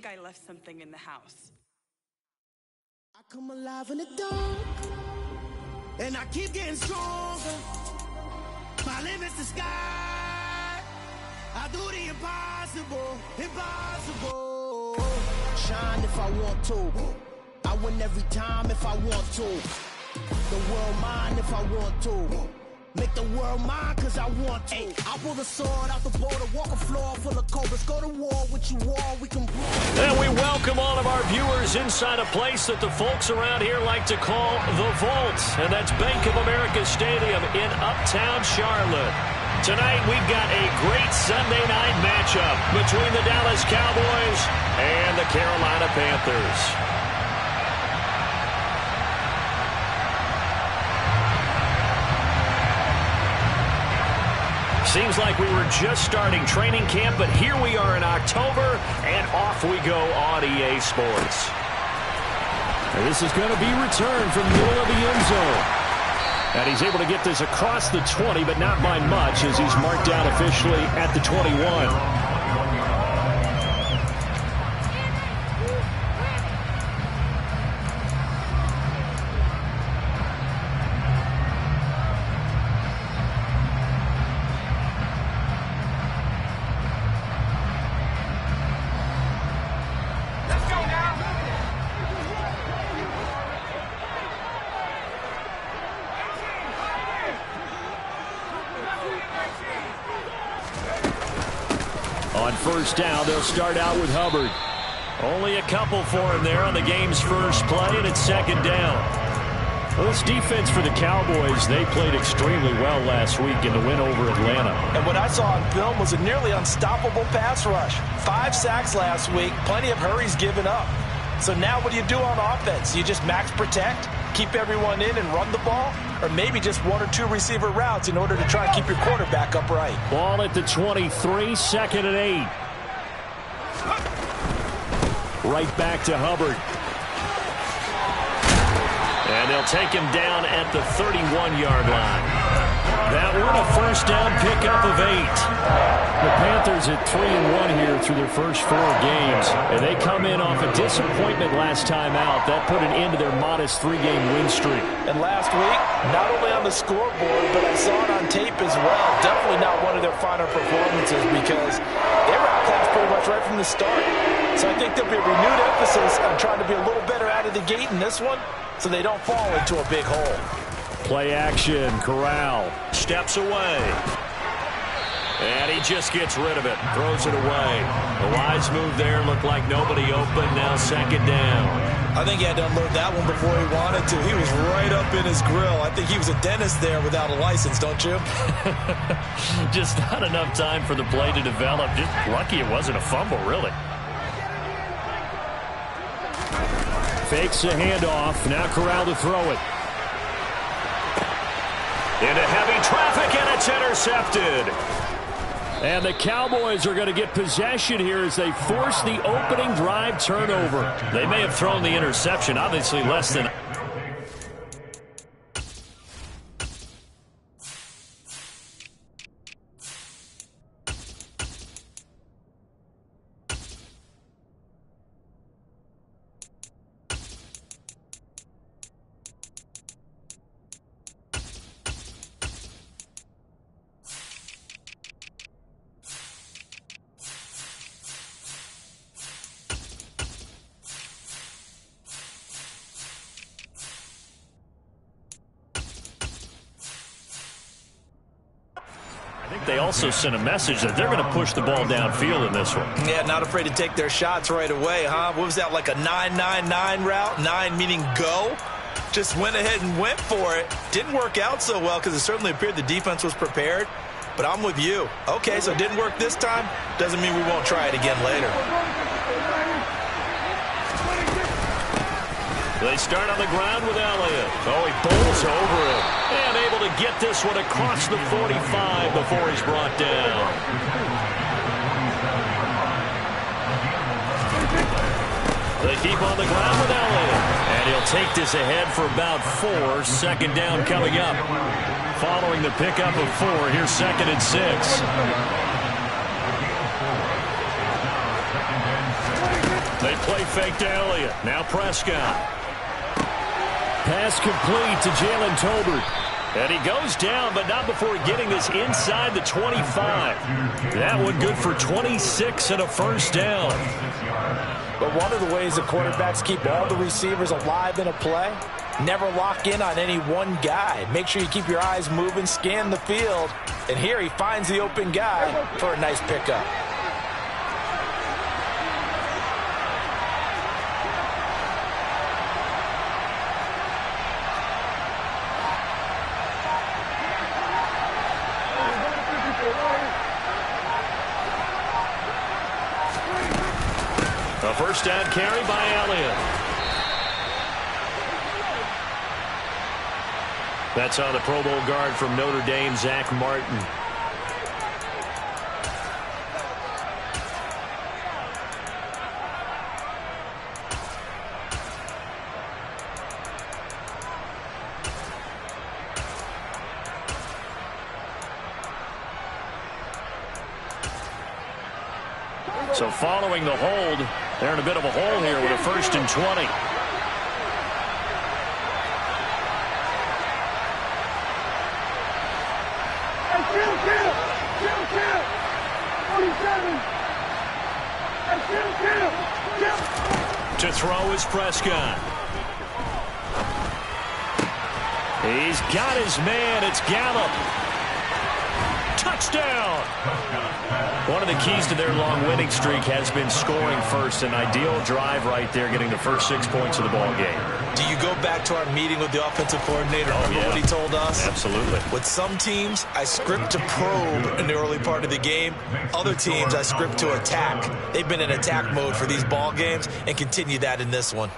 I left something in the house. I come alive in the dark, and I keep getting stronger. My limit's the sky. I do the impossible, impossible. Shine if I want to. I win every time if I want to. The world mine if I want to. Make the world mine cause I want to. I pull the sword out the border, walk a floor full of cobras. Go to war with you all, we can brawl. And we welcome all of our viewers inside a place that the folks around here like to call the Vault. And that's Bank of America Stadium in Uptown Charlotte. Tonight we've got a great Sunday night matchup between the Dallas Cowboys and the Carolina Panthers. Seems like we were just starting training camp, but here we are in October, and off we go on EA Sports. And this is going to be returned from the middle of the end zone. And he's able to get this across the 20, but not by much, as he's marked down officially at the 21. On first down, they'll start out with Hubbard. Only a couple for him there on the game's first play, and it's second down. Well, this defense for the Cowboys, they played extremely well last week in the win over Atlanta. And what I saw on film was a nearly unstoppable pass rush. 5 sacks last week, plenty of hurries given up. So now what do you do on offense? You just max protect, keep everyone in and run the ball? Or maybe just 1 or 2 receiver routes in order to try and keep your quarterback upright. Ball at the 23, second and 8. Right back to Hubbard. And they'll take him down at the 31-yard line. That one a first down pickup of 8. The Panthers at 3-1 here through their first 4 games. And they come in off a disappointment last time out. That put an end to their modest 3-game win streak. And last week, not only on the scoreboard, but I saw it on tape as well. Definitely not one of their finer performances because they were outclassed pretty much right from the start. So I think there'll be a renewed emphasis on trying to be a little better out of the gate in this one so they don't fall into a big hole. Play action, Corral. Steps away. And he just gets rid of it. Throws it away. The wise move there. Looked like nobody open. Now second down. I think he had to unload that one before he wanted to. He was right up in his grill. I think he was a dentist there without a license, don't you? Just not enough time for the play to develop. Just lucky it wasn't a fumble, really. Fakes a handoff. Now Corral to throw it. Into heavy traffic, and it's intercepted. And the Cowboys are going to get possession here as they force the opening drive turnover. They may have thrown the interception, obviously less than... They also sent a message that they're going to push the ball downfield in this one. Yeah, not afraid to take their shots right away, huh? What was that, like a 9-9-9 route? 9 meaning go? Just went ahead and went for it. Didn't work out so well because it certainly appeared the defense was prepared. But I'm with you. Okay, so it didn't work this time. Doesn't mean we won't try it again later. They start on the ground with Elliott. Oh, he bowls over it. And able to get this one across the 45 before he's brought down. They keep on the ground with Elliott. And he'll take this ahead for about 4. Second down coming up. Following the pickup of 4, here's 2nd and 6. They play fake to Elliott. Now Prescott. Pass complete to Jalen Tolbert. And he goes down, but not before getting this inside the 25. That one good for 26 and a first down. But one of the ways the quarterbacks keep all the receivers alive in a play, never lock in on any one guy. Make sure you keep your eyes moving, scan the field. And here he finds the open guy for a nice pickup. A first down carry by Elliott. That's on the Pro Bowl guard from Notre Dame, Zach Martin. So following the hold, they're in a bit of a hole here with a 1st and 20. To throw is Prescott. He's got his man. It's Gallup. Touchdown! One of the keys to their long winning streak has been scoring first. An ideal drive right there, getting the first 6 points of the ball game. Do you go back to our meeting with the offensive coordinator? Remember what he told us? Absolutely. With some teams, I script to probe in the early part of the game. Other teams, I script to attack. They've been in attack mode for these ball games and continue that in this one.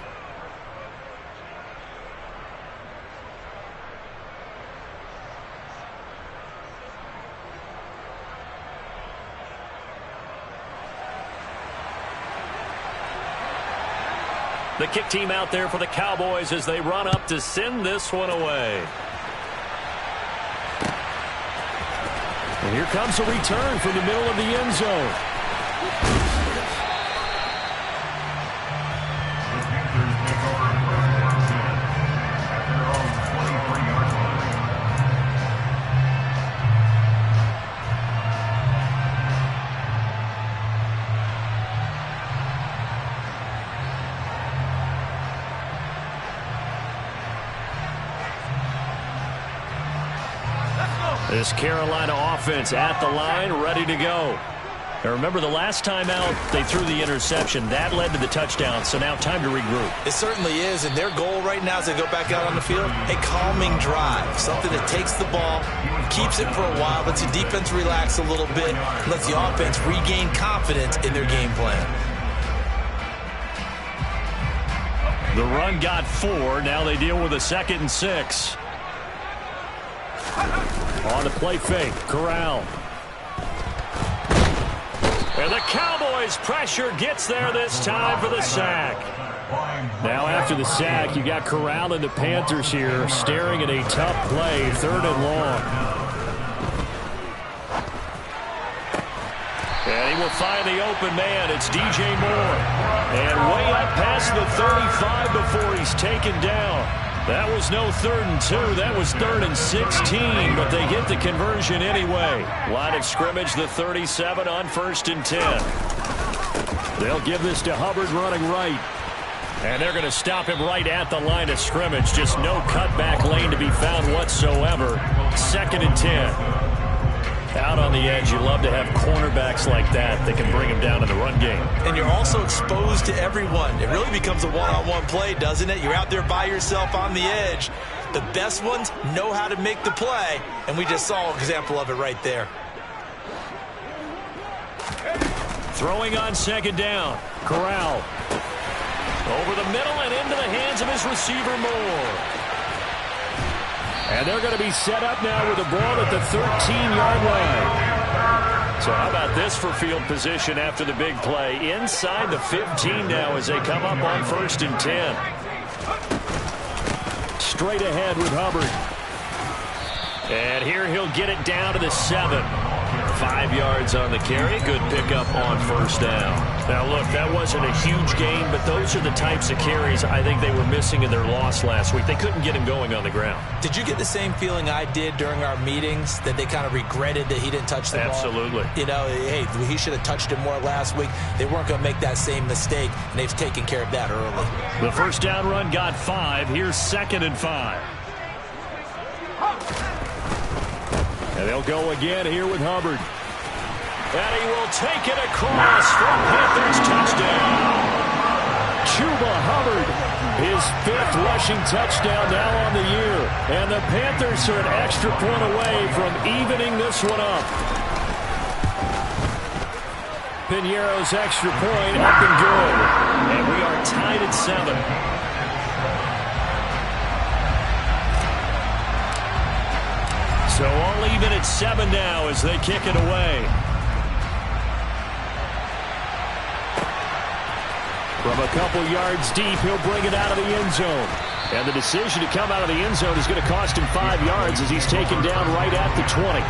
The kick team out there for the Cowboys as they run up to send this one away. And here comes a return from the middle of the end zone. This Carolina offense at the line, ready to go. Now remember, the last time out, they threw the interception. That led to the touchdown, so now time to regroup. It certainly is, and their goal right now as they go back out on the field, a calming drive, something that takes the ball, keeps it for a while, lets the defense relax a little bit, lets the offense regain confidence in their game plan. The run got 4. Now they deal with a 2nd and 6. On the play fake, Corral. And the Cowboys' pressure gets there this time for the sack. Now after the sack, you got Corral and the Panthers here staring at a tough play, 3rd and long. And he will find the open man. It's DJ Moore. And way up past the 35 before he's taken down. That was no 3rd and 2. That was 3rd and 16, but they get the conversion anyway. Line of scrimmage, the 37 on 1st and 10. They'll give this to Hubbard running right. And they're going to him him right at the line of scrimmage. Just no cutback lane to be found whatsoever. 2nd and 10. Out on the edge, you love to have cornerbacks like that can bring him down in the run game. And you're also exposed to everyone. It really becomes a one-on-one play, doesn't it? You're out there by yourself on the edge. The best ones know how to make the play, and we just saw an example of it right there. Throwing on 2nd down, Corral. Over the middle and into the hands of his receiver, Moore. And they're going to be set up now with the ball at the 13-yard line. So how about this for field position after the big play? Inside the 15 now as they come up on 1st and 10. Straight ahead with Hubbard. And here he'll get it down to the 7. 5 yards on the carry. Good pickup on 1st down. Now, look, that wasn't a huge gain, but those are the types of carries I think they were missing in their loss last week. They couldn't get him going on the ground. Did you get the same feeling I did during our meetings, that they kind of regretted that he didn't touch the ball? Absolutely. You know, hey, he should have touched it more last week. They weren't going to make that same mistake, and they've taken care of that early. The 1st down run got 5. Here's 2nd and 5. And they'll go again here with Hubbard. And he will take it across for Panthers touchdown. Chuba Hubbard, his 5th rushing touchdown now on the year. And the Panthers are an extra point away from evening this one up. Piñeiro's extra point up and good. And we are tied at 7. So all even at 7 now as they kick it away. From a couple yards deep, he'll bring it out of the end zone. And the decision to come out of the end zone is going to cost him 5 yards as he's taken down right at the 20.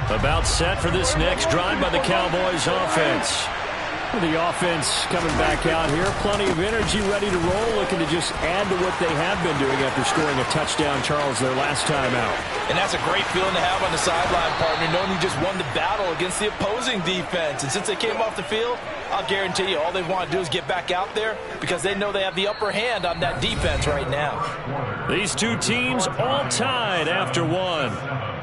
About set for this next drive by the Cowboys offense. The offense coming back out here. Plenty of energy, ready to roll, looking to just add to what they have been doing after scoring a touchdown, Charles, their last time out. And that's a great feeling to have on the sideline, partner, knowing you just won the battle against the opposing defense. And since they came off the field, I'll guarantee you all they want to do is get back out there because they know they have the upper hand on that defense right now. These two teams all tied after 1.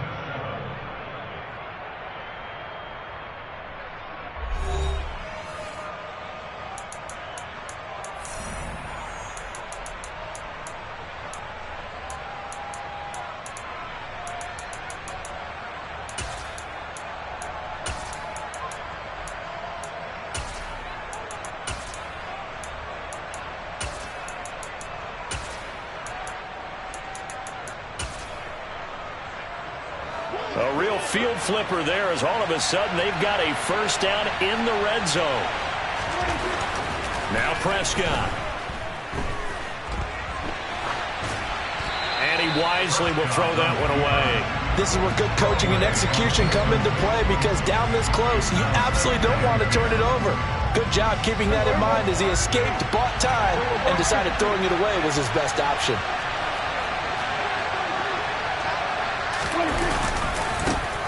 A real field flipper there as all of a sudden they've got a 1st down in the red zone. Now Prescott. And he wisely will throw that one away. This is where good coaching and execution come into play because down this close, you absolutely don't want to turn it over. Good job keeping that in mind as he escaped, bought time, and decided throwing it away was his best option.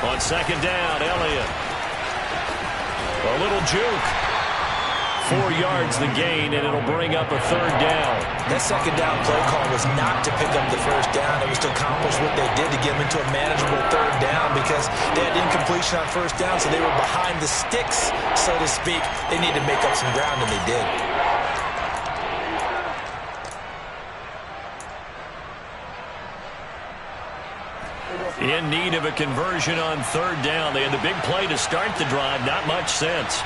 On 2nd down, Elliott. A little juke. 4 yards the gain, and it'll bring up a 3rd down. That 2nd down play call was not to pick up the 1st down. It was to accomplish what they did to get them into a manageable 3rd down because they had incompletion on 1st down, so they were behind the sticks, so to speak. They needed to make up some ground, and they did. In need of a conversion on 3rd down. They had the big play to start the drive. Not much sense.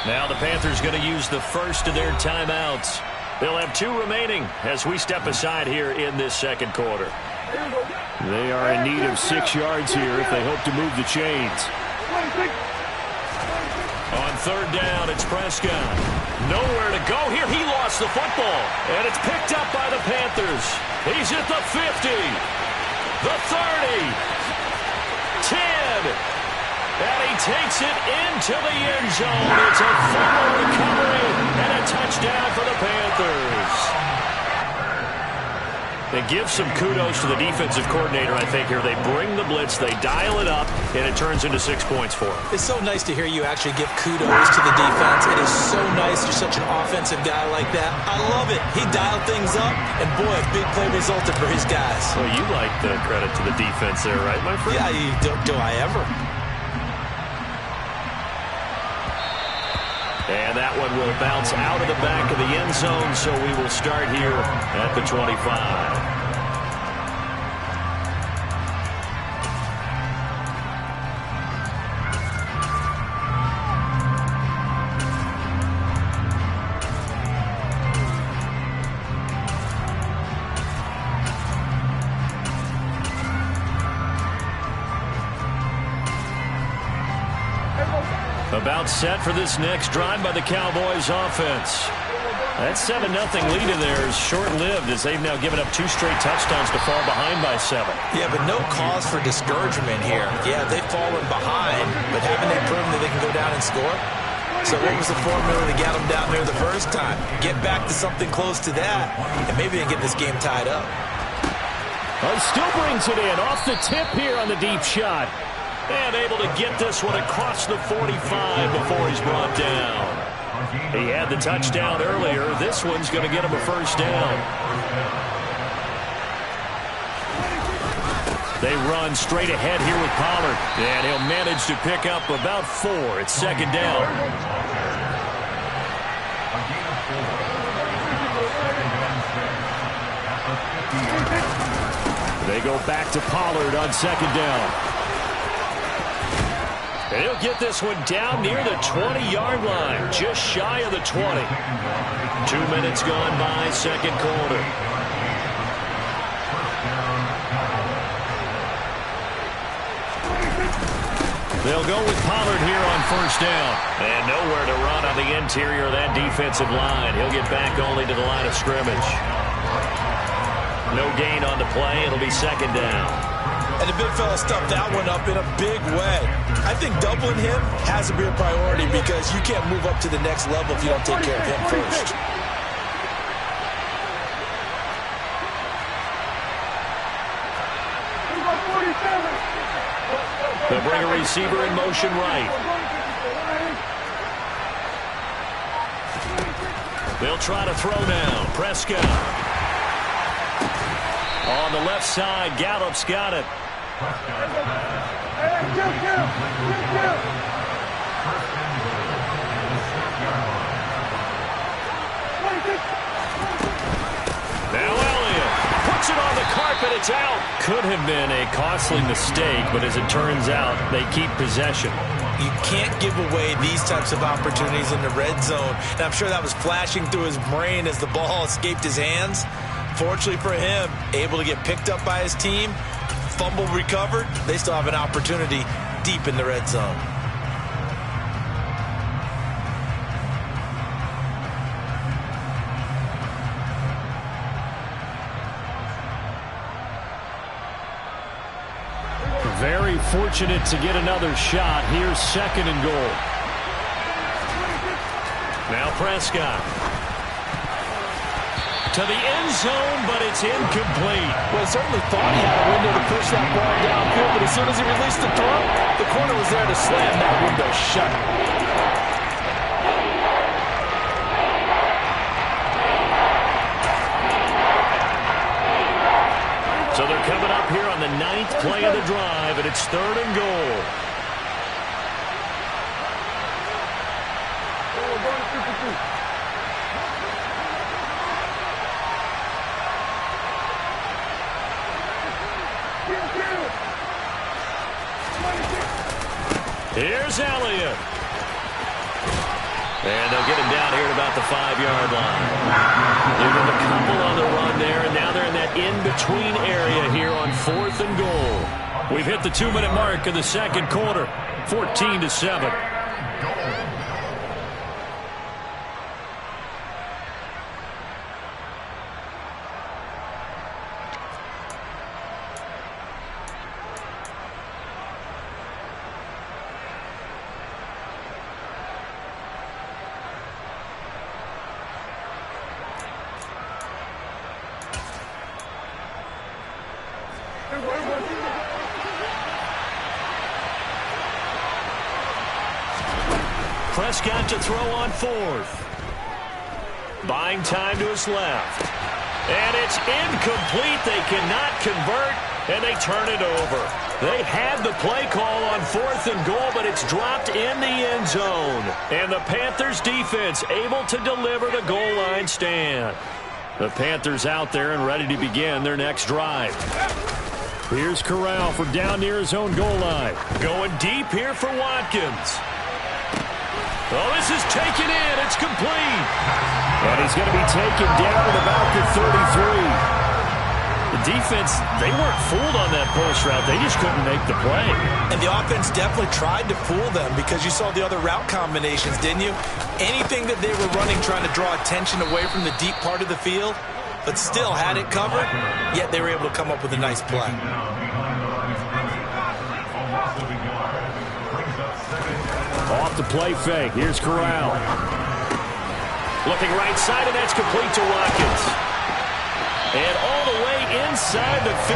Now the Panthers going to use the first of their timeouts. They'll have 2 remaining as we step aside here in this 2nd quarter. They are in need of 6 yards here if they hope to move the chains. On 3rd down, it's Prescott. Nowhere to go here. He lost the football. And it's picked up by the Panthers. He's at the 50. The 30. 10. And he takes it into the end zone. It's a fumble recovery and a touchdown for the Panthers. And give some kudos to the defensive coordinator, I think, here. They bring the blitz, they dial it up, and it turns into 6 points for them. It's so nice to hear you actually give kudos to the defense. It is so nice you're such an offensive guy like that. I love it. He dialed things up, and boy, a big play resulted for his guys. Well, you like the credit to the defense there, right, my friend? Yeah, do I ever? And that one will bounce out of the back of the end zone, so we will start here at the 25. About set for this next drive by the Cowboys offense. That 7-0 lead of theirs short-lived as they've now given up 2 straight touchdowns to fall behind by 7. Yeah, but no cause for discouragement here. Yeah, they've fallen behind, but haven't they proven that they can go down and score? So what was the formula to get them down there the first time? Get back to something close to that, and maybe they can get this game tied up. Well, he still brings it in off the tip here on the deep shot. And able to get this one across the 45 before he's brought down. He had the touchdown earlier. This one's going to get him a first down. They run straight ahead here with Pollard. And he'll manage to pick up about 4. It's second down. They go back to Pollard on second down. And he'll get this one down near the 20-yard line, just shy of the 20. 2 minutes gone by, second quarter. They'll go with Pollard here on first down. And nowhere to run on the interior of that defensive line. He'll get back only to the line of scrimmage. No gain on the play. It'll be second down. And the big fella stuffed that one up in a big way. I think doubling him has to be a priority because you can't move up to the next level if you don't take care of him first. They'll bring a receiver in motion right. They'll try to throw now. Prescott. On the left side, Gallup's got it. Now Elliott puts it on the carpet. It's out. Could have been a costly mistake, but as it turns out, they keep possession. You can't give away these types of opportunities in the red zone. And I'm sure that was flashing through his brain as the ball escaped his hands. Fortunately for him, able to get picked up by his team, fumble recovered. They still have an opportunity deep in the red zone. Very fortunate to get another shot. Here's second and goal. Now Prescott. To the end zone, but it's incomplete. Well, he certainly thought he had a window to push that ball downfield, but as soon as he released the throw, the corner was there to slam that window shut. So they're coming up here on the 9th play of the drive, and it's third and goal. Here's Elliott. And they'll get him down here at about the 5-yard line. Give him a couple on the run there, and now they're in that in-between area here on 4th and goal. We've hit the 2-minute mark of the second quarter, 14-7. Prescott to throw on fourth. Buying time to his left. And it's incomplete. They cannot convert, and they turn it over. They had the play call on 4th and goal, but it's dropped in the end zone. And the Panthers defense able to deliver the goal line stand. The Panthers out there and ready to begin their next drive. Here's Corral from down near his own goal line. Going deep here for Watkins. Oh, this is taken in. It's complete. And he's going to be taken down at about the 33. The defense, they weren't fooled on that post route. They just couldn't make the play. And the offense definitely tried to fool them because you saw the other route combinations, didn't you? Anything that they were running trying to draw attention away from the deep part of the field, but still had it covered, yet they were able to come up with a nice play. Off the play fake. Here's Corral. Looking right side, and that's complete to Watkins. And all the way inside the 15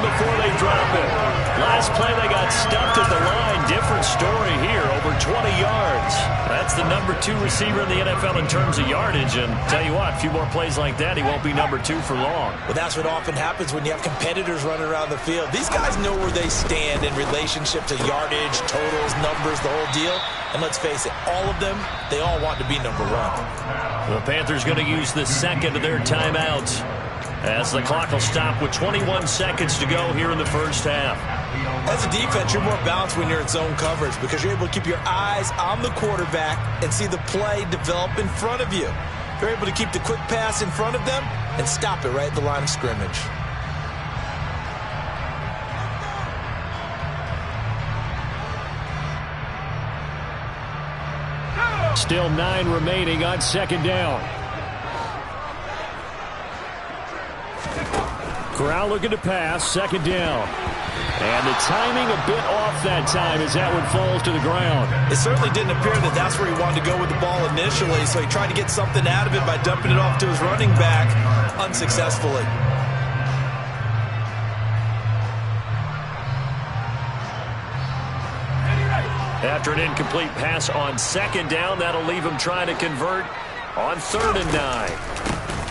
before they drop it. Last play, they got stuffed at the line. Different story here, over 20 yards. That's the number 2 receiver in the NFL in terms of yardage. And tell you what, a few more plays like that, he won't be number 2 for long. Well, that's what often happens when you have competitors running around the field. These guys know where they stand in relationship to yardage, totals, numbers, the whole deal. And let's face it, all of them, they all want to be number 1. The Panthers going to use the second of their timeouts, as the clock will stop with 21 seconds to go here in the first half. As a defense, you're more balanced when you're in zone coverage because you're able to keep your eyes on the quarterback and see the play develop in front of you. You're able to keep the quick pass in front of them and stop it right at the line of scrimmage. Still 9 remaining on second down. Corral looking to pass, second down. And the timing a bit off that time as that one falls to the ground. It certainly didn't appear that that's where he wanted to go with the ball initially, so he tried to get something out of it by dumping it off to his running back unsuccessfully. After an incomplete pass on second down, that'll leave him trying to convert on 3rd and 9.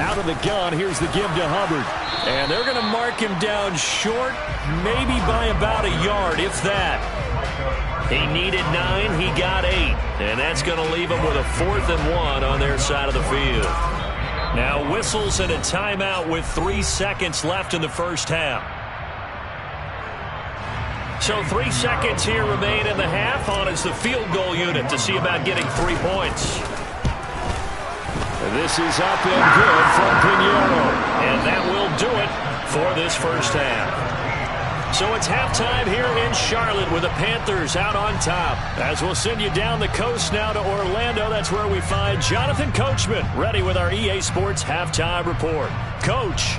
Out of the gun, here's the give to Hubbard. And they're going to mark him down short, maybe by about a yard, if that. He needed 9, he got 8. And that's going to leave him with a 4th and 1 on their side of the field. Now whistles and a timeout with 3 seconds left in the first half. So 3 seconds here remain in the half. On is the field goal unit to see about getting 3 points. This is up and good from Pinheiro. And that will do it for this first half. So it's halftime here in Charlotte with the Panthers out on top. As we'll send you down the coast now to Orlando, that's where we find Jonathan Coachman ready with our EA Sports Halftime Report. Coach.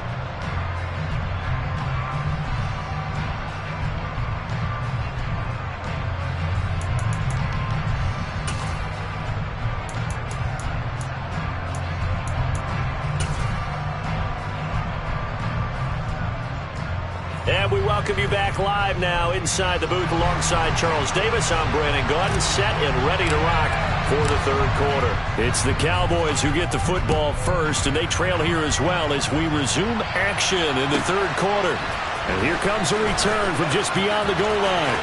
And we welcome you back live now inside the booth alongside Charles Davis. I'm Brandon Gaudin, set and ready to rock for the third quarter. It's the Cowboys who get the football first, and they trail here as well as we resume action in the third quarter. And here comes a return from just beyond the goal line.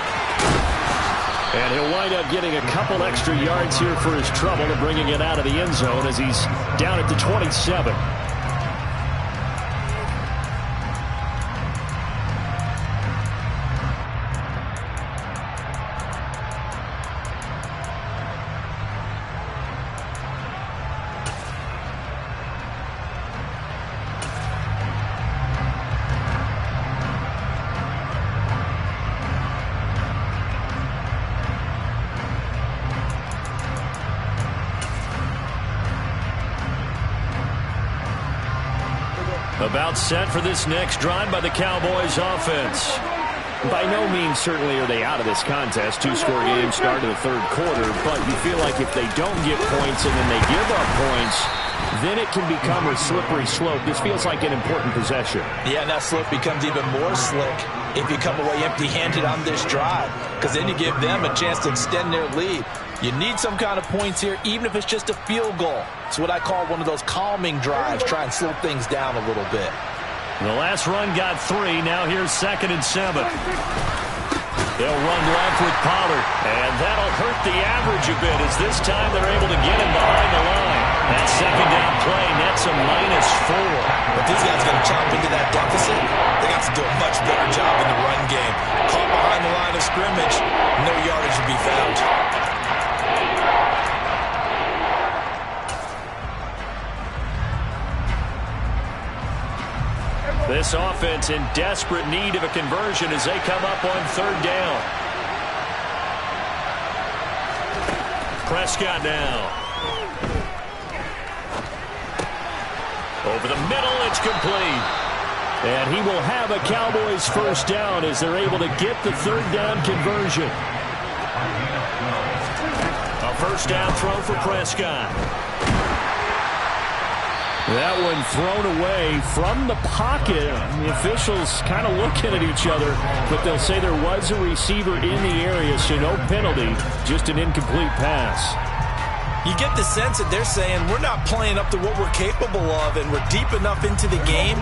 And he'll wind up getting a couple extra yards here for his trouble and bringing it out of the end zone as he's down at the 27. About set for this next drive by the Cowboys offense. By no means certainly are they out of this contest. 2-score game start of the third quarter, but you feel like if they don't get points and then they give up points, then it can become a slippery slope. This feels like an important possession. Yeah, and that slope becomes even more slick if you come away empty-handed on this drive, because then you give them a chance to extend their lead. You need some kind of points here, even if it's just a field goal. It's what I call one of those calming drives. Try and slow things down a little bit. The last run got 3. Now here's 2nd and 7. They'll run left with Pollard, and that'll hurt the average a bit as this time they're able to get him behind the line. That 2nd down play nets a -4. But these guys are going to chop into that deficit. They got to do a much better job in the run game. Caught behind the line of scrimmage, no yardage to be found. This offense in desperate need of a conversion as they come up on 3rd down. Prescott now. Over the middle, it's complete. And he will have a Cowboys 1st down as they're able to get the 3rd down conversion. A 1st down throw for Prescott. That one thrown away from the pocket. The officials kind of looking at each other, but they'll say there was a receiver in the area, so no penalty, just an incomplete pass. You get the sense that they're saying we're not playing up to what we're capable of, and we're deep enough into the game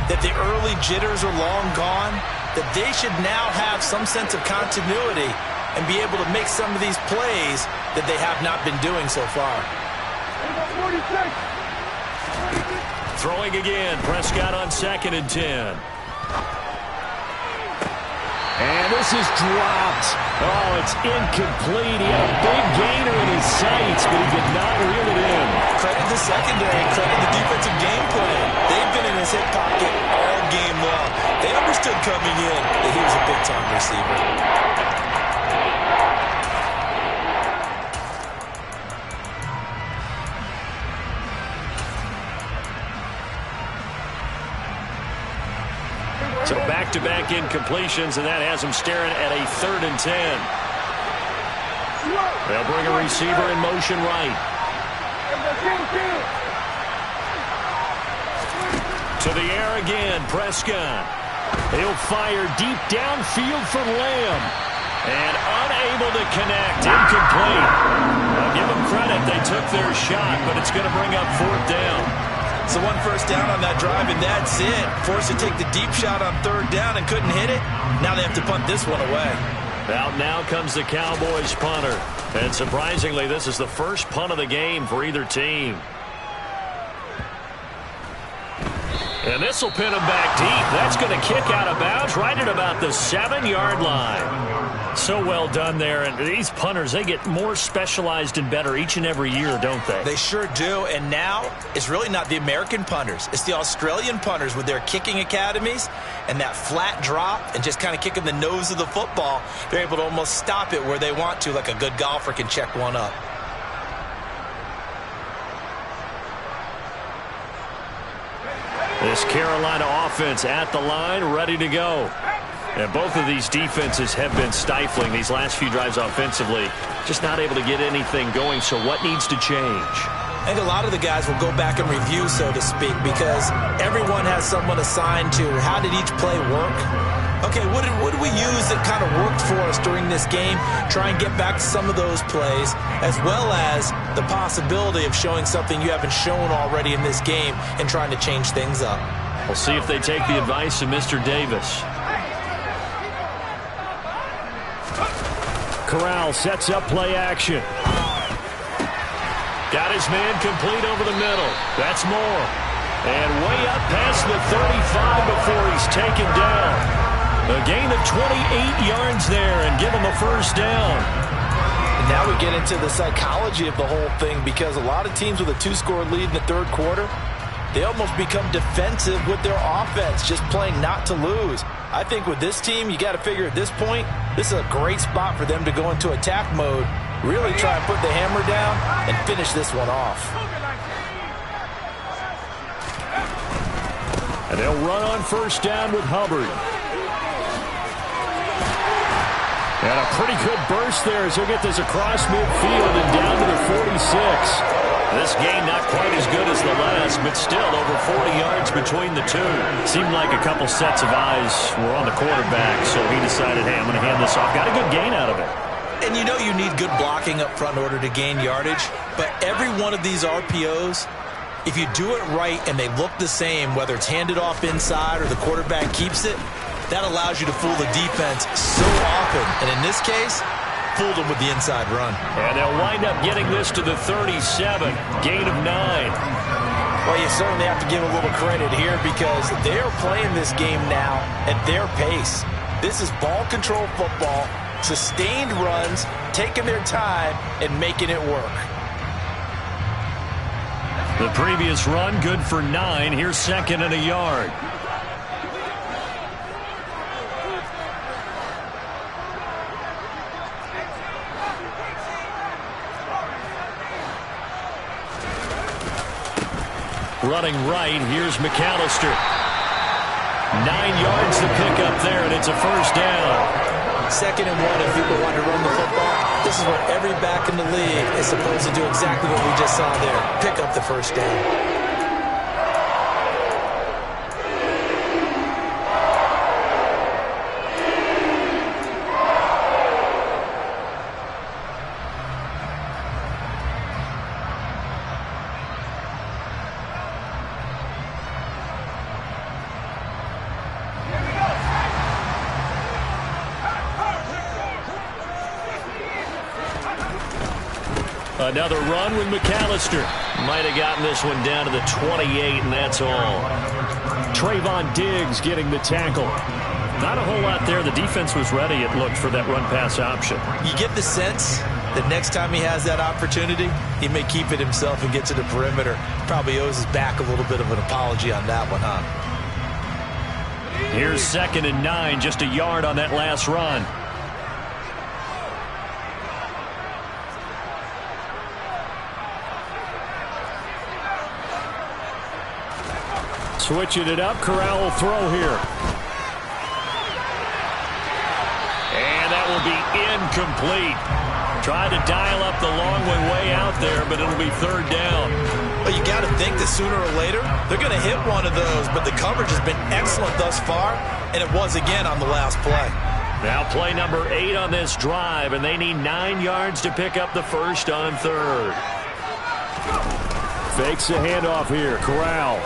that the early jitters are long gone, that they should now have some sense of continuity and be able to make some of these plays that they have not been doing so far. Throwing again, Prescott on 2nd and 10. And this is dropped. Oh, it's incomplete. He had a big gainer in his sights, but he did not reel it in. Credit the secondary, credit the defensive game plan. They've been in his hip pocket all game long. They understood coming in that he was a big-time receiver. So back-to-back incompletions, and that has him staring at a 3rd and 10. They'll bring a receiver in motion right. To the air again, Prescott. He'll fire deep downfield for Lamb. And unable to connect, incomplete. I'll give them credit, they took their shot, but it's going to bring up 4th down. So 1 first down on that drive, and that's it. Forced to take the deep shot on 3rd down and couldn't hit it. Now they have to punt this one away. Out now comes the Cowboys punter. And surprisingly, this is the first punt of the game for either team. And this will pin him back deep. That's going to kick out of bounds right at about the 7-yard line. So well done there. And these punters, they get more specialized and better each and every year, don't they? They sure do. And now it's really not the American punters. It's the Australian punters with their kicking academies and that flat drop and just kind of kicking the nose of the football. They're able to almost stop it where they want to, like a good golfer can check one up. This Carolina offense at the line, ready to go. And both of these defenses have been stifling these last few drives offensively. Just not able to get anything going, so what needs to change? I think a lot of the guys will go back and review, so to speak, because everyone has someone assigned to how did each play work. Okay, what did we use that kind of worked for us during this game? Try and get back to some of those plays, as well as the possibility of showing something you haven't shown already in this game and trying to change things up. We'll see if they take the advice of Mr. Davis. Corral sets up play action. Got his man complete over the middle. That's Moore. And way up past the 35 before he's taken down. A gain of 28 yards there and give him a 1st down. And now we get into the psychology of the whole thing, because a lot of teams with a 2-score lead in the 3rd quarter, they almost become defensive with their offense, just playing not to lose. I think with this team, you got to figure at this point, this is a great spot for them to go into attack mode, really try and put the hammer down and finish this one off. And they'll run on 1st down with Hubbard. And a pretty good burst there as he'll get this across midfield and down to the 46. This game not quite as good as the last, but still over 40 yards between the two. Seemed like a couple sets of eyes were on the quarterback, so he decided, hey, I'm going to hand this off. Got a good gain out of it. And you know you need good blocking up front in order to gain yardage, but every one of these RPOs, if you do it right and they look the same, whether it's handed off inside or the quarterback keeps it, that allows you to fool the defense so often. And in this case, fooled them with the inside run. And they'll wind up getting this to the 37, gain of 9. Well, you certainly have to give a little credit here because they are playing this game now at their pace. This is ball control football, sustained runs, taking their time, and making it work. The previous run, good for 9. Here's second and a yard. Running right, here's McAllister. 9 yards to pick up there, and it's a first down. Second and 1 if people want to run the football. This is where every back in the league is supposed to do exactly what we just saw there. Pick up the first down. Another run with McAllister. Might have gotten this one down to the 28, and that's all. Trayvon Diggs getting the tackle. Not a whole lot there. The defense was ready, it looked, for that run-pass option. You get the sense that next time he has that opportunity, he may keep it himself and get to the perimeter. Probably owes his back a little bit of an apology on that one, huh? Here's second and 9, just a yard on that last run. Switching it up, Corral will throw here. And that will be incomplete. Tried to dial up the long way out there, but it'll be third down. Well, you got to think that sooner or later, they're going to hit one of those, but the coverage has been excellent thus far, and it was again on the last play. Now play number 8 on this drive, and they need 9 yards to pick up the first on third. Fakes the handoff here, Corral.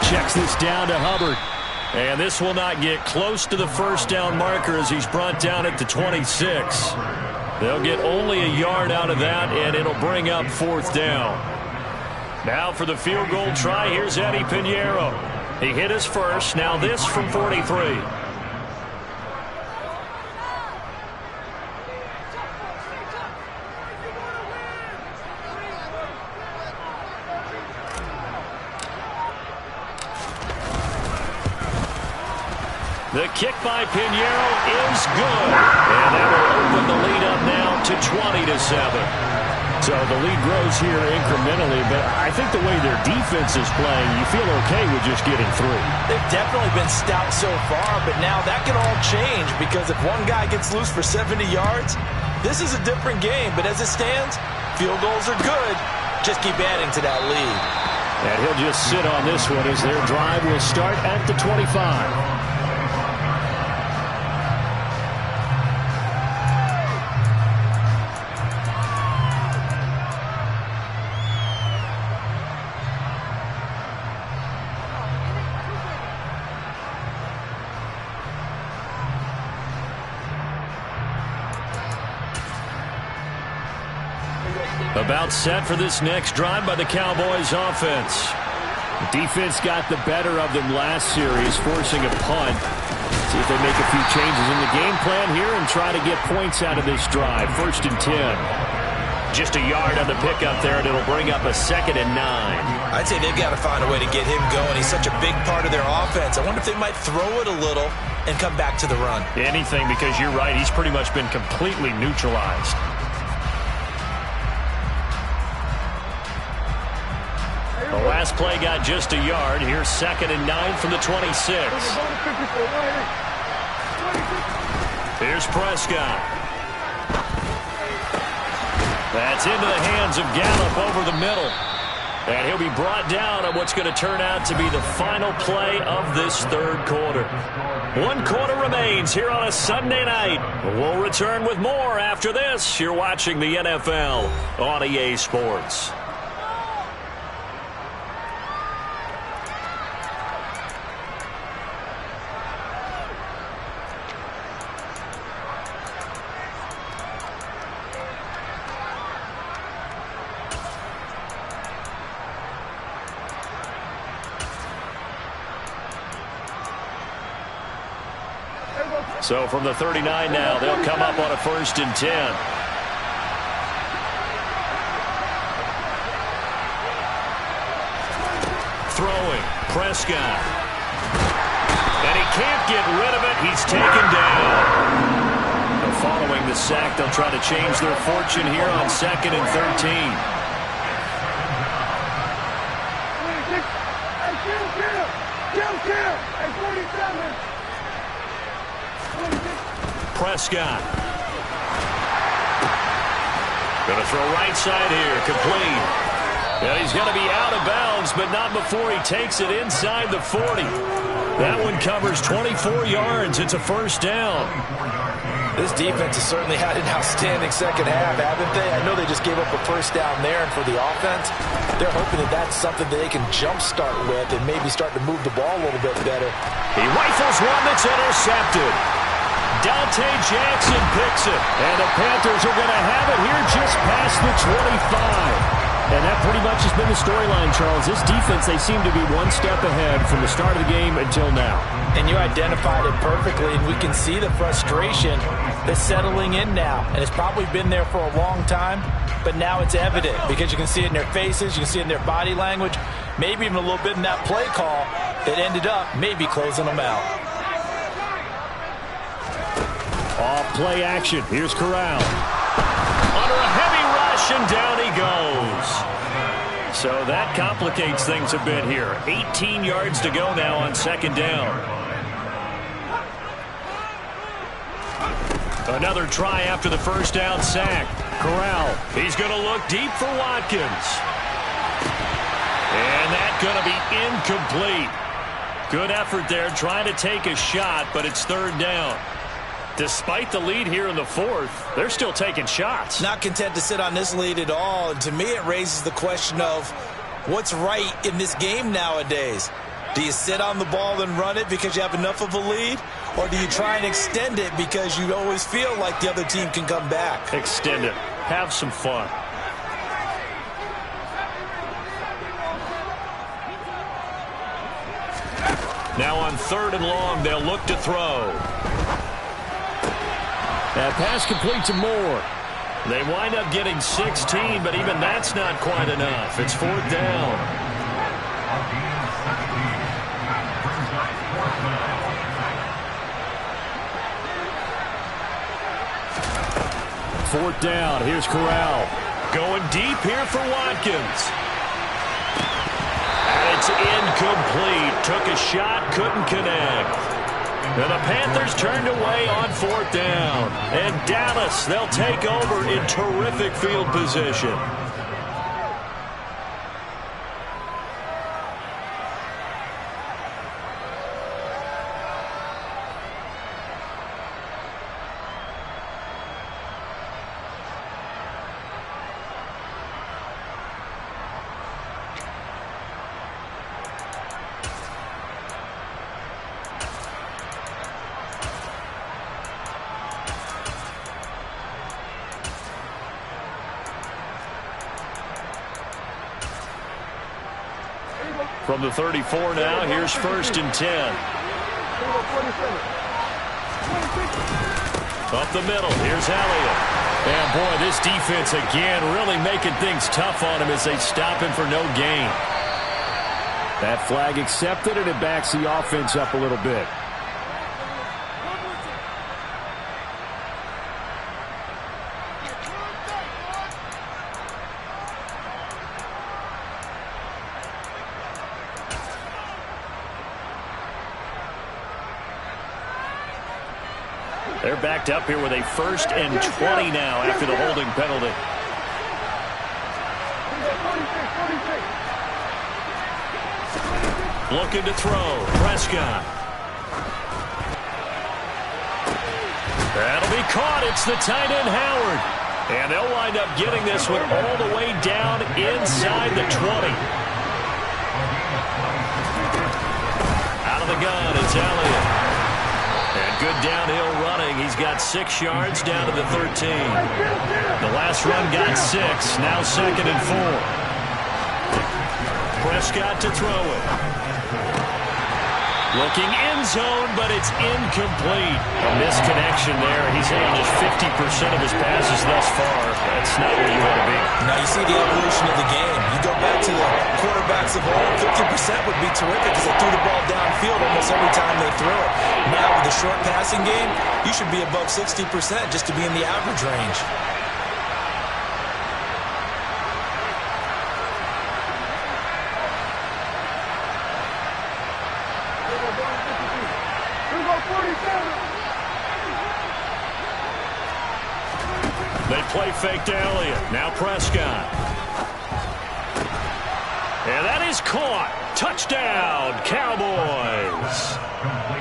Checks this down to Hubbard. And this will not get close to the first down marker as he's brought down at the 26. They'll get only a yard out of that, and it'll bring up fourth down. Now for the field goal try, here's Eddie Pinheiro. He hit his first, now this from 43. The kick by Pinheiro is good. And that will open the lead up now to 20-7. So the lead grows here incrementally, but I think the way their defense is playing, you feel okay with just getting 3. They've definitely been stout so far, but now that can all change because if one guy gets loose for 70 yards, this is a different game. But as it stands, field goals are good. Just keep adding to that lead. And he'll just sit on this one as their drive will start at the 25. About set for this next drive by the Cowboys offense. The defense got the better of them last series, forcing a punt. See if they make a few changes in the game plan here and try to get points out of this drive. First and 10. Just a yard on the pickup there, and it'll bring up a second and 9. I'd say they've got to find a way to get him going. He's such a big part of their offense. I wonder if they might throw it a little and come back to the run. Anything, because you're right. He's pretty much been completely neutralized. The last play got just a yard. Here's second and 9 from the 26. Here's Prescott. That's into the hands of Gallup over the middle. And he'll be brought down on what's going to turn out to be the final play of this third quarter. 1 quarter remains here on a Sunday night. We'll return with more after this. You're watching the NFL on EA Sports. So from the 39 now, they'll come up on a 1st and 10. Throwing, Prescott. And he can't get rid of it. He's taken down. Following the sack, they'll try to change their fortune here on 2nd and 13. Prescott. Going to throw right side here, complete. And he's going to be out of bounds, but not before he takes it inside the 40. That one covers 24 yards. It's a 1st down. This defense has certainly had an outstanding second half, haven't they? I know they just gave up a 1st down there, and for the offense, they're hoping that that's something that they can jumpstart with and maybe start to move the ball a little bit better. He rifles one that's intercepted. Dante Jackson picks it, and the Panthers are going to have it here just past the 25. And that pretty much has been the storyline, Charles. This defense, they seem to be one step ahead from the start of the game until now. And you identified it perfectly, and we can see the frustration that's settling in now. And it's probably been there for a long time, but now it's evident because you can see it in their faces, you can see it in their body language, maybe even a little bit in that play call that ended up maybe closing them out. Off play action. Here's Corral. Under a heavy rush, and down he goes. So that complicates things a bit here. 18 yards to go now on 2nd down. Another try after the 1st down sack. Corral. He's going to look deep for Watkins. And that's going to be incomplete. Good effort there trying to take a shot, but it's 3rd down. Despite the lead here in the 4th, they're still taking shots. Not content to sit on this lead at all. And to me, it raises the question of what's right in this game nowadays. Do you sit on the ball and run it because you have enough of a lead? Or do you try and extend it because you always feel like the other team can come back? Extend it. Have some fun. Now on 3rd and long, they'll look to throw. That pass complete to Moore. They wind up getting 16, but even that's not quite enough. It's 4th down. 4th down. Here's Corral. Going deep here for Watkins. And it's incomplete. Took a shot, couldn't connect. And the Panthers turned away on 4th down. And Dallas, they'll take over in terrific field position. From the 34 now, here's 1st and 10. Up the middle, here's Elliott. And boy, this defense again really making things tough on him as they stop him for no gain. That flag accepted, and it backs the offense up a little bit. They're backed up here with a 1st and 20 now after the holding penalty. Looking to throw. Prescott. That'll be caught. It's the tight end, Howard. And they'll wind up getting this one all the way down inside the 20. Out of the gun, it's Elliott. And good downhill running. He's got 6 yards down to the 13. The last run got 6. Now 2nd and 4. Prescott to throw it. Looking end zone, but it's incomplete. A misconnection there. He's hitting just 50% of his passes thus far. That's not where you want to be. Now you see the evolution of the game. You go back to the quarterbacks of old, 50% would be terrific because they threw the ball downfield almost every time they threw it. Now with the short passing game, you should be above 60% just to be in the average range. They play fake to Elliott. Now Prescott. And that is caught. Touchdown, Cowboys.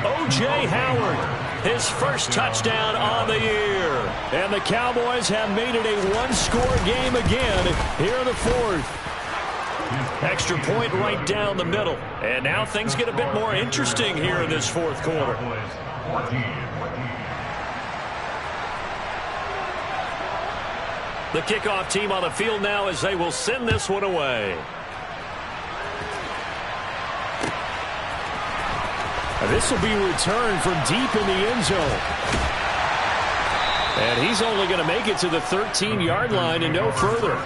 O.J. Howard, his first touchdown on the year. And the Cowboys have made it a one-score game again here in the 4th. Extra point right down the middle. And now things get a bit more interesting here in this 4th quarter. The kickoff team on the field now as they will send this one away. This will be returned from deep in the end zone. And he's only going to make it to the 13-yard line and no further.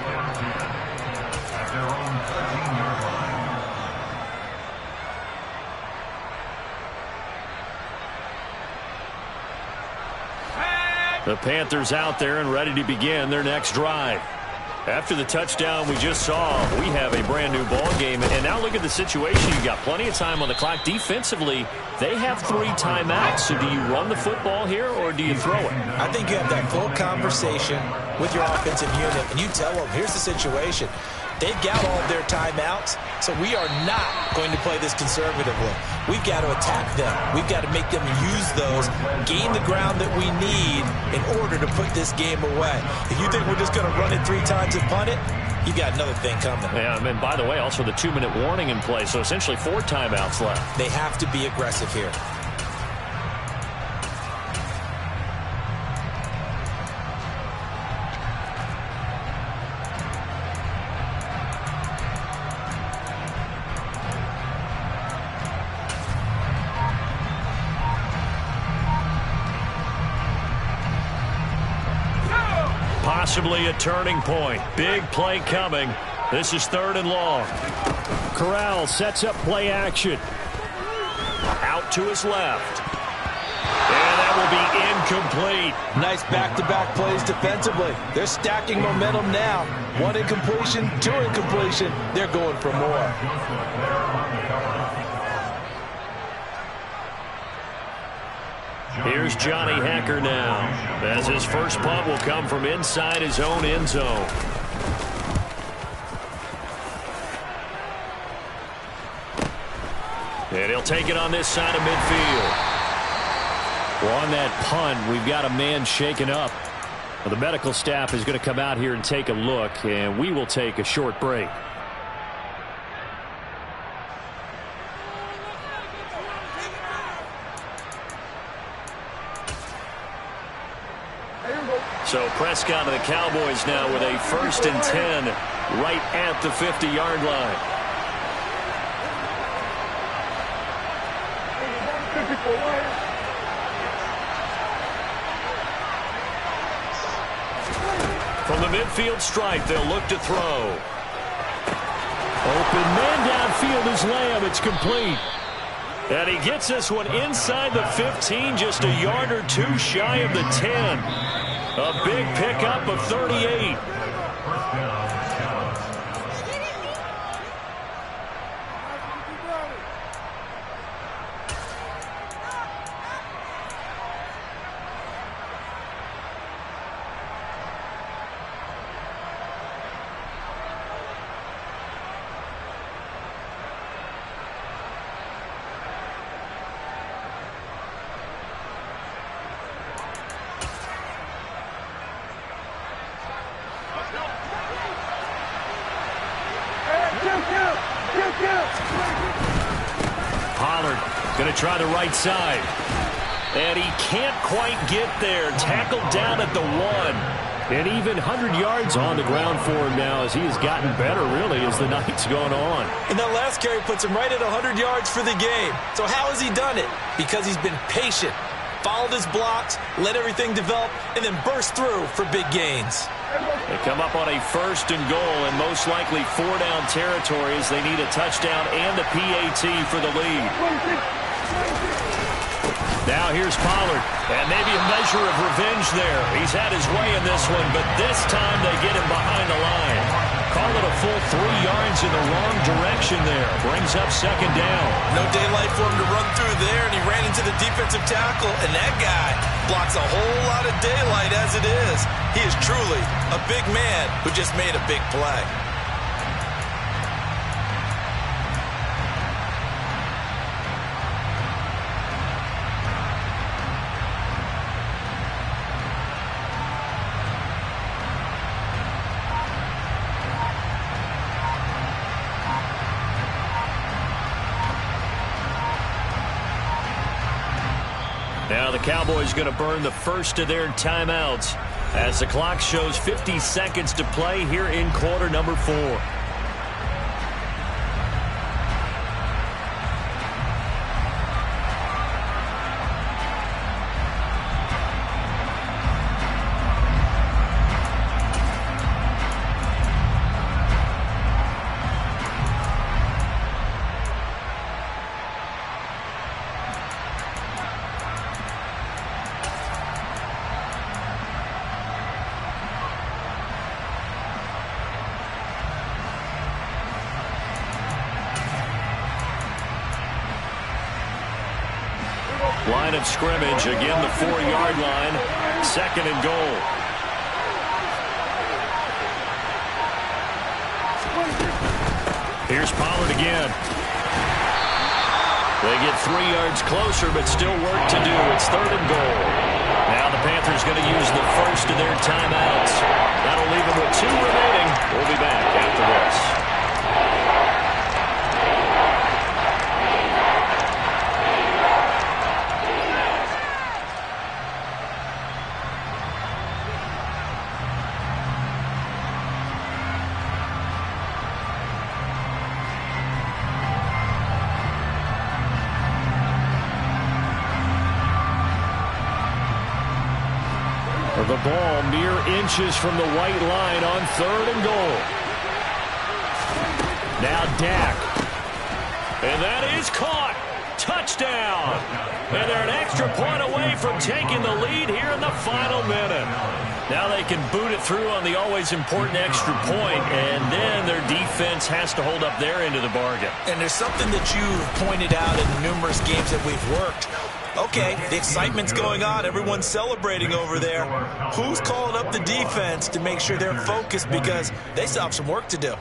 The Panthers out there and ready to begin their next drive. After the touchdown we just saw, we have a brand new ball game. And now look at the situation. You got plenty of time on the clock. Defensively, they have 3 timeouts. So do you run the football here or do you throw it? I think you have that full conversation with your offensive unit, and you tell them, here's the situation. They've got all of their timeouts, so we are not going to play this conservatively. We've got to attack them. We've got to make them use those, gain the ground that we need in order to put this game away. If you think we're just going to run it 3 times and punt it, you got another thing coming. Yeah, and by the way, also the 2-minute warning in play, so essentially 4 timeouts left. They have to be aggressive here. Possibly a turning point. Big play coming. This is 3rd and long. Corral sets up play action. Out to his left. And that will be incomplete. Nice back-to-back plays defensively. They're stacking momentum now. 1 incompletion, 2 incompletion. They're going for more. Here's Johnny Hacker now, as his first punt will come from inside his own end zone. And he'll take it on this side of midfield. Well, on that punt, we've got a man shaken up. Well, the medical staff is going to come out here and take a look, and we will take a short break. So Prescott and the Cowboys now with a 1st and 10 right at the 50-yard line. From the midfield stripe, they'll look to throw. Open man downfield is Lamb. It's complete. And he gets this one inside the 15, just a yard or 2 shy of the 10. A big pickup of 38. to try the right side. And he can't quite get there. Tackled down at the 1. And even 100 yards on the ground for him now as he has gotten better, really, as the night's gone on. And that last carry puts him right at 100 yards for the game. So how has he done it? Because he's been patient, followed his blocks, let everything develop, and then burst through for big gains. They come up on a 1st and goal, and most likely 4-down territory as they need a touchdown and a PAT for the lead. Now here's Pollard, and maybe a measure of revenge there. He's had his way in this one, but this time they get him behind the line. Call it a full 3 yards in the wrong direction there. Brings up 2nd down. No daylight for him to run through there, and he ran into the defensive tackle, and that guy blocks a whole lot of daylight as it is. He is truly a big man who just made a big play. Now the Cowboys going to burn the first of their timeouts as the clock shows 50 seconds to play here in quarter number 4. Line of scrimmage, again the 4-yard line, 2nd and goal. Here's Pollard again. They get 3 yards closer, but still work to do. It's 3rd and goal. Now the Panthers going to use the first of their timeouts. That'll leave them with 2 remaining. We'll be back after this. The ball mere inches from the white line on 3rd and goal. Now Dak. And that is caught. Touchdown. And they're an extra point away from taking the lead here in the final minute. Now they can boot it through on the always important extra point, and then their defense has to hold up their end of the bargain. And there's something that you've pointed out in numerous games that we've worked. Okay, the excitement's going on. Everyone's celebrating over there. Who's calling up the defense to make sure they're focused because they still have some work to do?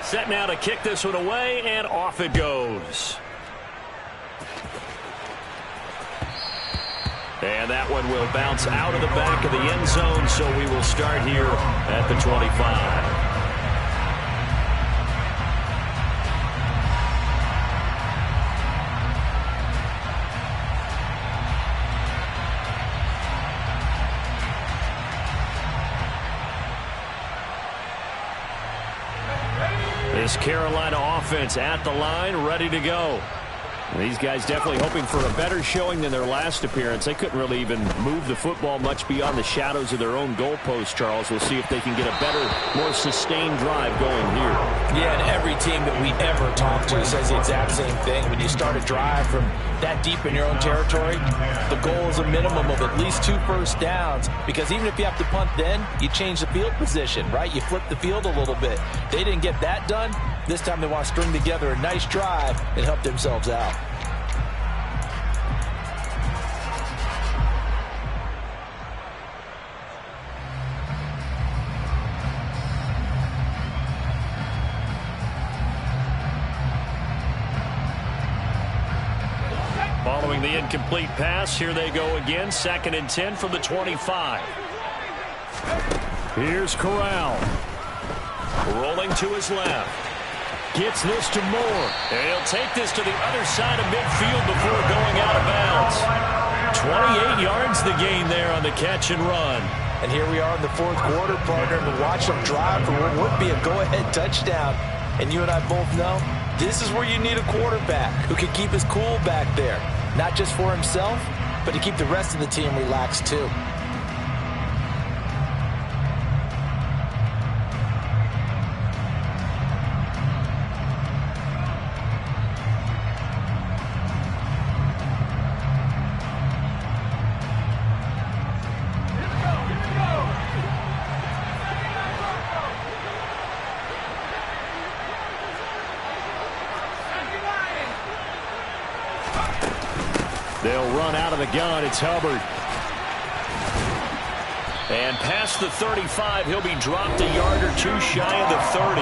Set now to kick this one away, and off it goes. And that one will bounce out of the back of the end zone, so we will start here at the 25. This Carolina offense at the line, ready to go. These guys definitely hoping for a better showing than their last appearance. They couldn't really even move the football much beyond the shadows of their own goalpost, Charles. We'll see if they can get a better, more sustained drive going here. Yeah, and every team that we ever talk to says the exact same thing. When you start a drive from that deep in your own territory, the goal is a minimum of at least 2 first downs, because even if you have to punt then, you change the field position, right? You flip the field a little bit. They didn't get that done. This time they want to string together a nice drive and help themselves out. Throwing the incomplete pass. Here they go again. 2nd and 10 from the 25. Here's Corral. Rolling to his left. Gets this to Moore. And he'll take this to the other side of midfield before going out of bounds. 28 yards the gain there on the catch and run. And here we are in the 4th quarter, partner, and watch them drive for what would be a go-ahead touchdown. And you and I both know this is where you need a quarterback who can keep his cool back there. Not just for himself, but to keep the rest of the team relaxed too. They'll run out of the gun. It's Hubbard. And past the 35, he'll be dropped a yard or two shy of the 30.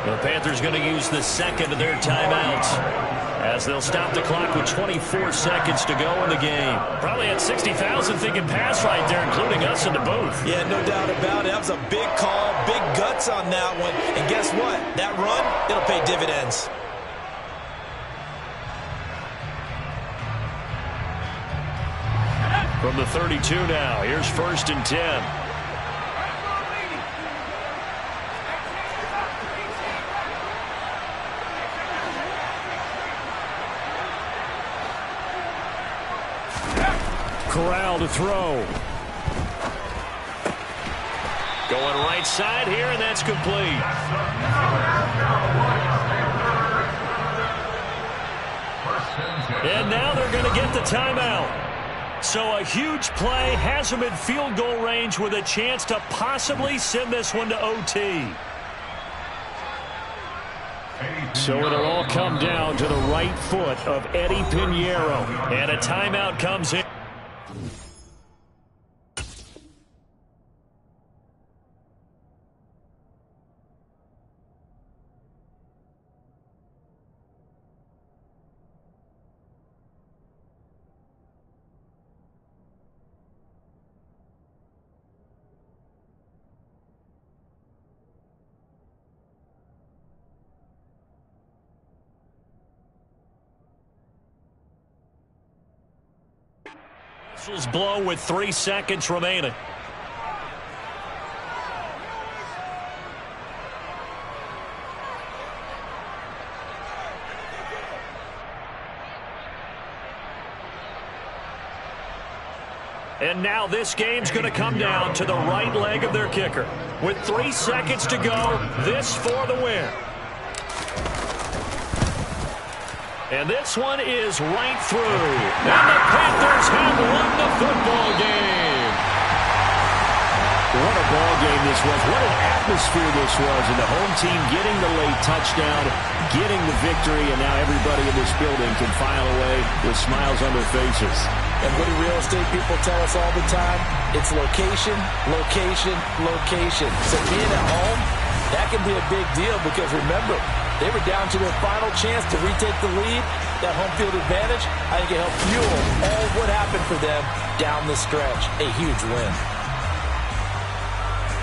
The Panthers going to use the second of their timeouts as they'll stop the clock with 24 seconds to go in the game. Probably had 60,000 thinking pass right there, including us in the booth. Yeah, no doubt about it. That was a big call, big guts on that one. And guess what? That run, it'll pay dividends. From the 32 now, here's 1st and 10. Corral to throw. Going right side here, and that's complete. And now they're going to get the timeout. So a huge play has them in field goal range with a chance to possibly send this one to OT. So it'll all come down to the right foot of Eddie Pinheiro. And a timeout comes in. Whistles blow with 3 seconds remaining. And now this game's going to come down to the right leg of their kicker. With 3 seconds to go, this for the win. And this one is right through. And the Panthers have won the football game. What a ball game this was. What an atmosphere this was. And the home team getting the late touchdown, getting the victory, and now everybody in this building can file away with smiles on their faces. And what do real estate people tell us all the time? It's location, location, location. So being at home, that can be a big deal because remember, they were down to their final chance to retake the lead. That home field advantage, I think it helped fuel all what happened for them down the stretch. A huge win.